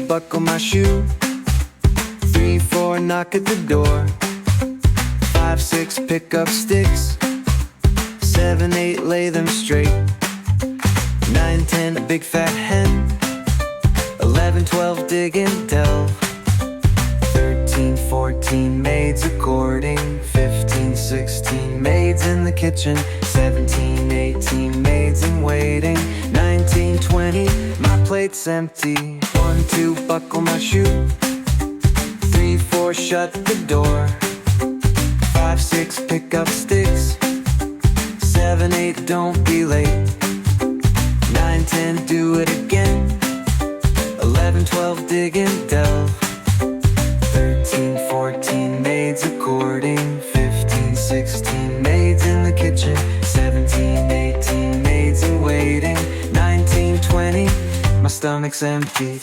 Buckle my shoe. 3, 4, knock at the door. 5, 6, pick up sticks. 7, 8, lay them straight. 9, 10, a big fat hen. 11, 12, dig and delve. 13, 14, maids a-courting. 15, 16, maids in the kitchen. 17, 18, maids in waiting. 19, 20, my plate's empty. 1, 2, buckle my shoe. 3, 4, shut the door. 5, 6, pick up sticks. 7, 8, don't be late. 9, 10, do it again. 11, 12, dig and delve. 13, 14, maids a-courting. 15, 16, maids in the kitchen. 17, 18, maids in waiting. 19, 20, my stomach's empty.